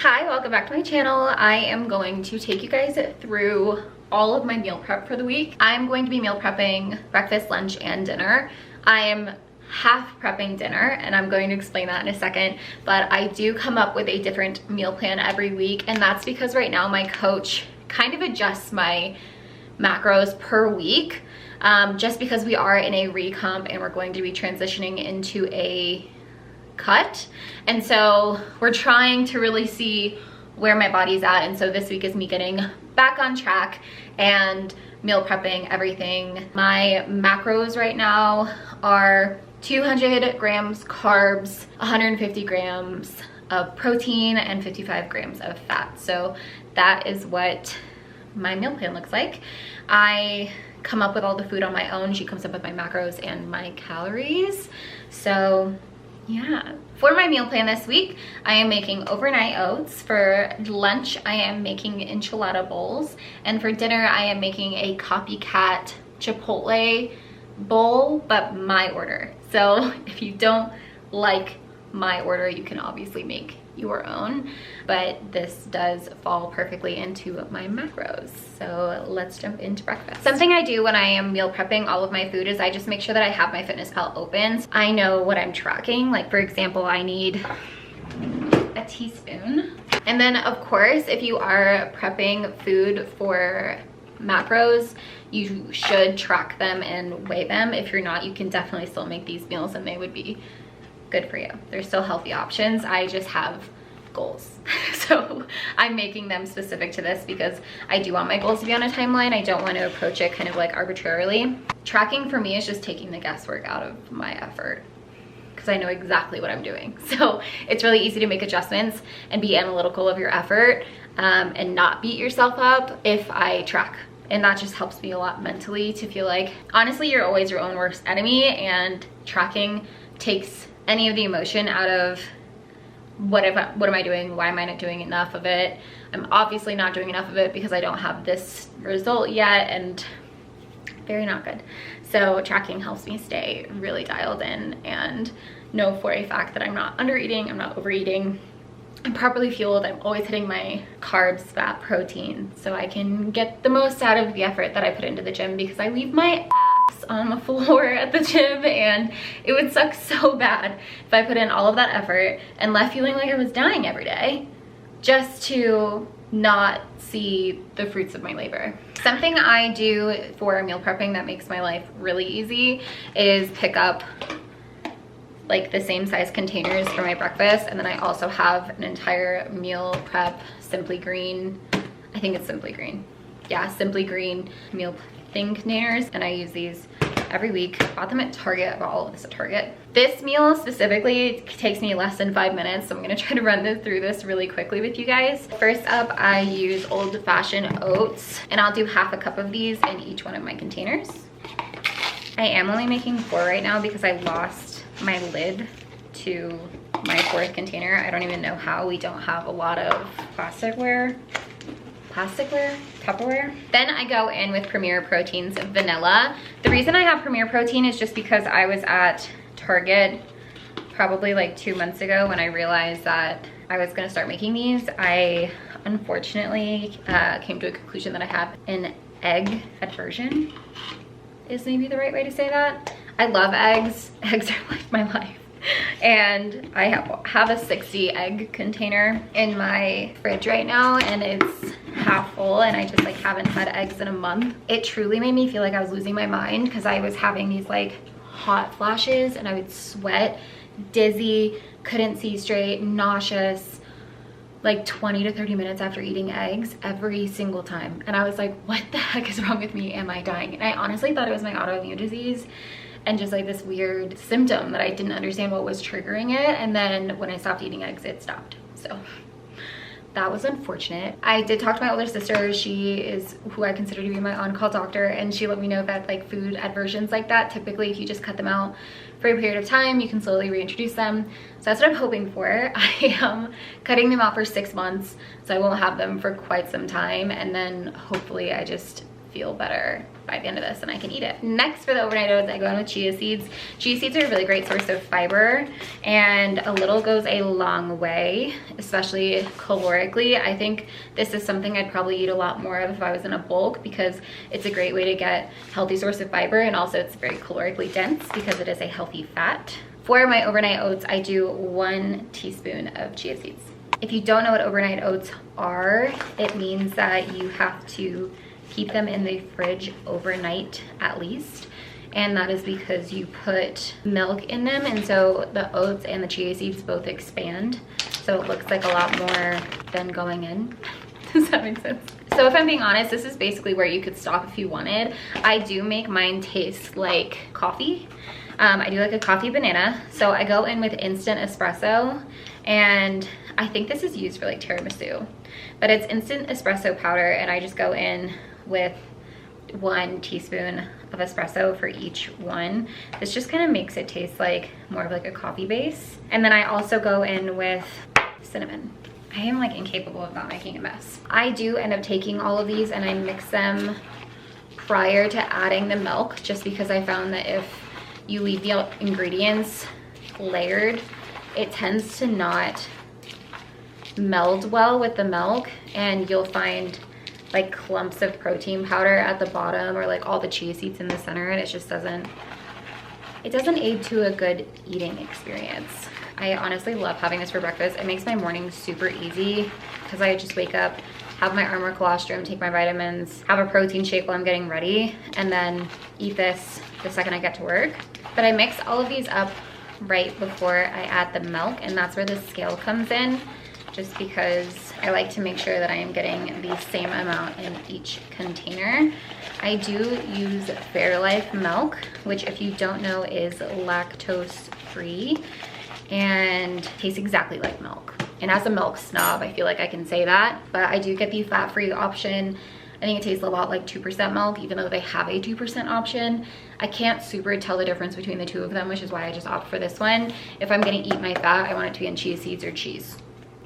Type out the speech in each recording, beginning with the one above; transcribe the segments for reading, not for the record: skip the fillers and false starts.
Hi, welcome back to my channel. I am going to take you guys through all of my meal prep for the week. I'm going to be meal prepping breakfast, lunch, and dinner. I am half prepping dinner, and I'm going to explain that in a second, but I do come up with a different meal plan every week, and that's because right now my coach kind of adjusts my macros per week, just because we are in a recomp and we're going to be transitioning into a cut, and so we're trying to really see where my body's at. And so this week is me getting back on track and meal prepping everything. My macros right now are 200 grams carbs, 150 grams of protein, and 55 grams of fat. So that is what my meal plan looks like. I come up with all the food on my own. She comes up with my macros and my calories. So yeah, for my meal plan this week, I am making overnight oats. For lunch, I am making enchilada bowls. And for dinner, I am making a copycat Chipotle bowl, but my order. So if you don't like my order, you can obviously make your own, but this does fall perfectly into my macros. So let's jump into breakfast. Something I do when I am meal prepping all of my food is I just make sure that I have my MyFitnessPal open. I know what I'm tracking. Like, for example, I need a teaspoon. And then of course, if you are prepping food for macros, you should track them and weigh them. If you're not, you can definitely still make these meals and they would be good for you. They're still healthy options. I just have goals. So I'm making them specific to this because I do want my goals to be on a timeline. I don't want to approach it kind of like arbitrarily. Tracking for me is just taking the guesswork out of my effort because I know exactly what I'm doing. So it's really easy to make adjustments and be analytical of your effort, and not beat yourself up if I track. And that just helps me a lot mentally to feel like, honestly, you're always your own worst enemy, and tracking takes any of the emotion out of what am I doing? Why am I not doing enough of it? I'm obviously not doing enough of it because I don't have this result yet, and very not good. So tracking helps me stay really dialed in and know for a fact that I'm not under eating, I'm not overeating, I'm properly fueled, I'm always hitting my carbs, fat, protein, so I can get the most out of the effort that I put into the gym, because I leave my ass on the floor at the gym, and it would suck so bad if I put in all of that effort and left feeling like I was dying every day just to not see the fruits of my labor. Something I do for meal prepping that makes my life really easy is pick up like the same size containers for my breakfast, and then I also have an entire meal prep Simply Green, I think it's Simply Green, yeah, Simply Green meal thing containers, and I use these every week. I bought them at Target. I bought all of this at Target. This meal specifically takes me less than 5 minutes, so I'm gonna try to run through this really quickly with you guys. First up, I use old-fashioned oats, and I'll do half a cup of these in each one of my containers. I am only making 4 right now because I lost my lid to my 4th container. I don't even know how. We don't have a lot of Tupperware. Then I go in with Premier Protein's vanilla. The reason I have Premier Protein is just because I was at Target probably like 2 months ago when I realized that I was gonna start making these. I unfortunately came to a conclusion that I have an egg aversion, is maybe the right way to say that. I love eggs. Eggs are like my life. And I have a 60 egg container in my fridge right now, and it's half full, and I just like haven't had eggs in a month. It truly made me feel like I was losing my mind because I was having these like hot flashes, and I would sweat, dizzy, couldn't see straight, nauseous, like 20 to 30 minutes after eating eggs every single time. And I was like, what the heck is wrong with me? Am I dying? And I honestly thought it was my autoimmune disease and just like this weird symptom that I didn't understand what was triggering it. And then when I stopped eating eggs, it stopped. So that was unfortunate. I did talk to my older sister. She is who I consider to be my on-call doctor, and she let me know that like food aversions like that, typically if you just cut them out for a period of time, you can slowly reintroduce them. So that's what I'm hoping for. I am cutting them out for 6 months, so I won't have them for quite some time, and then hopefully I just feel better by by the end of this and I can eat it. Next for the overnight oats, I go in with chia seeds. Chia seeds are a really great source of fiber, and a little goes a long way, especially calorically. I think this is something I'd probably eat a lot more of if I was in a bulk, because it's a great way to get healthy source of fiber, and also it's very calorically dense because it is a healthy fat. For my overnight oats, I do 1 teaspoon of chia seeds. If you don't know what overnight oats are, it means that you have to keep them in the fridge overnight at least. And that is because you put milk in them, and so the oats and the chia seeds both expand. So it looks like a lot more than going in. Does that make sense? So if I'm being honest, this is basically where you could stop if you wanted. I do make mine taste like coffee. I do like a coffee banana. So I go in with instant espresso, and I think this is used for like tiramisu, but it's instant espresso powder, and I just go in with 1 teaspoon of espresso for each one. This just kind of makes it taste like more of like a coffee base. And then I also go in with cinnamon. I am like incapable of not making a mess. I do end up taking all of these and I mix them prior to adding the milk, just because I found that if you leave the ingredients layered, it tends to not meld well with the milk, and you'll find like clumps of protein powder at the bottom, or like all the chia seeds in the center, and it just doesn't aid to a good eating experience. I honestly love having this for breakfast. It makes my mornings super easy because I just wake up, have my armor colostrum, take my vitamins, have a protein shake while I'm getting ready, and then eat this the second I get to work. But I mix all of these up right before I add the milk, and that's where the scale comes in, just because I like to make sure that I am getting the same amount in each container. I do use Fairlife milk, which if you don't know is lactose free and tastes exactly like milk. And as a milk snob, I feel like I can say that, but I do get the fat-free option. I think it tastes a lot like 2% milk, even though they have a 2% option. I can't super tell the difference between the two of them, which is why I just opt for this one. If I'm gonna eat my fat, I want it to be in chia seeds or cheese.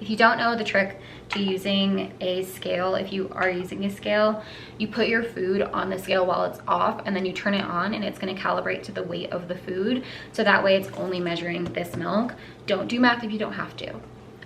If you don't know the trick to using a scale, if you are using a scale, you put your food on the scale while it's off, and then you turn it on, and it's gonna calibrate to the weight of the food. So that way it's only measuring this milk. Don't do math if you don't have to.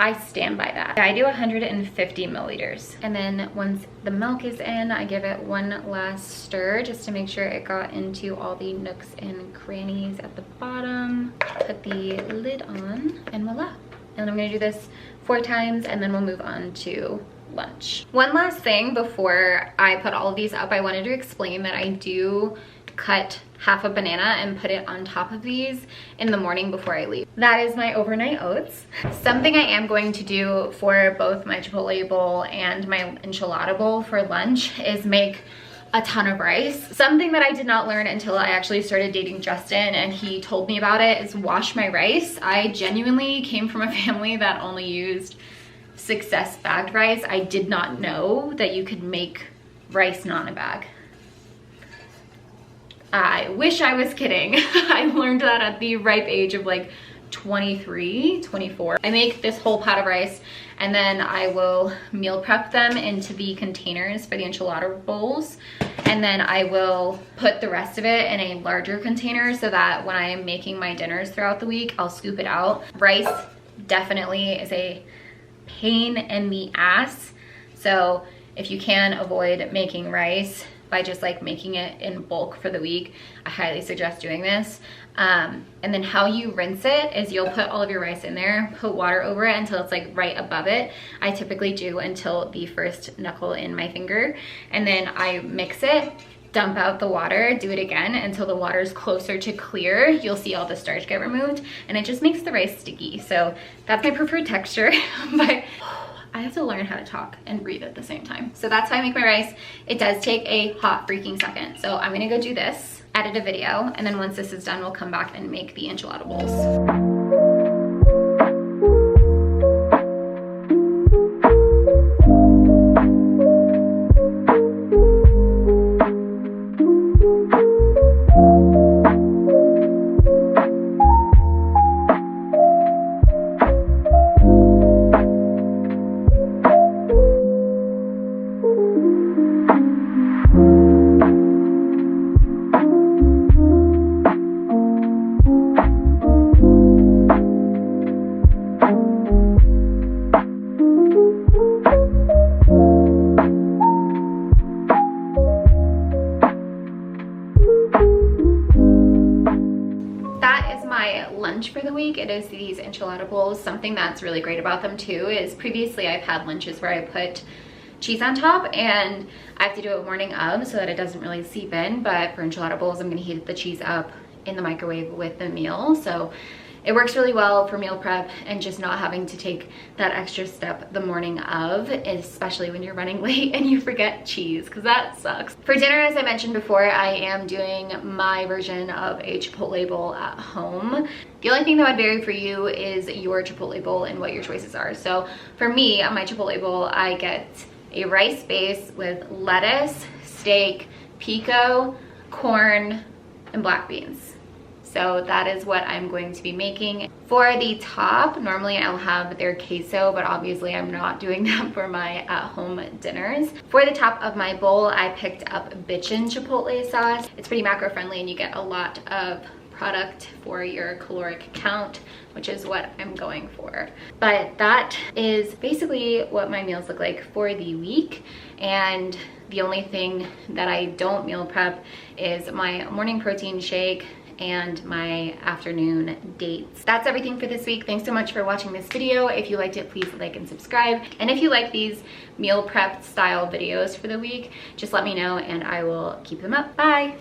I stand by that. I do 150 milliliters. And then once the milk is in, I give it one last stir just to make sure it got into all the nooks and crannies at the bottom. Put the lid on, and voila. And I'm gonna do this 4 times, and then we'll move on to lunch. One last thing before I put all of these up, I wanted to explain that I do cut half a banana and put it on top of these in the morning before I leave. That is my overnight oats. Something I am going to do for both my Chipotle bowl and my enchilada bowl for lunch is make a ton of rice. Something that I did not learn until I actually started dating Justin, and he told me about it, is wash my rice. I genuinely came from a family that only used Success bagged rice. I did not know that you could make rice not in a bag. I wish I was kidding. I learned that at the ripe age of like 23, 24. I make this whole pot of rice, and then I will meal prep them into the containers for the enchilada bowls. And then I will put the rest of it in a larger container so that when I am making my dinners throughout the week, I'll scoop it out. Rice definitely is a pain in the ass. So if you can avoid making rice by just like making it in bulk for the week, I highly suggest doing this. And then how you rinse it is you'll put all of your rice in there, put water over it until it's like right above it. I typically do until the first knuckle in my finger, and then I mix it, dump out the water, do it again until the water is closer to clear. You'll see all the starch get removed, and it just makes the rice sticky. So that's my preferred texture, but I have to learn how to talk and breathe at the same time. So that's how I make my rice. It does take a hot freaking second. So I'm gonna go do this, edit a video, and then once this is done, we'll come back and make the enchilada bowls. it is these enchilada bowls. Something that's really great about them too is previously I've had lunches where I put cheese on top and I have to do it morning of so that it doesn't really seep in, but for enchilada bowls I'm gonna heat the cheese up in the microwave with the meal. So it works really well for meal prep and just not having to take that extra step the morning of, especially when you're running late and you forget cheese, because that sucks. For dinner, as I mentioned before, I am doing my version of a Chipotle bowl at home. The only thing that would vary for you is your Chipotle bowl and what your choices are. So for me, on my Chipotle bowl, I get a rice base with lettuce, steak, pico, corn, and black beans. So that is what I'm going to be making. For the top, normally I'll have their queso, but obviously I'm not doing that for my at-home dinners. For the top of my bowl, I picked up Bitchin' Chipotle sauce. It's pretty macro-friendly and you get a lot of product for your caloric count, which is what I'm going for. But that is basically what my meals look like for the week. And the only thing that I don't meal prep is my morning protein shake and my afternoon dates. That's everything for this week. Thanks so much for watching this video. If you liked it, please like and subscribe. And if you like these meal prep style videos for the week, just let me know and I will keep them up. Bye.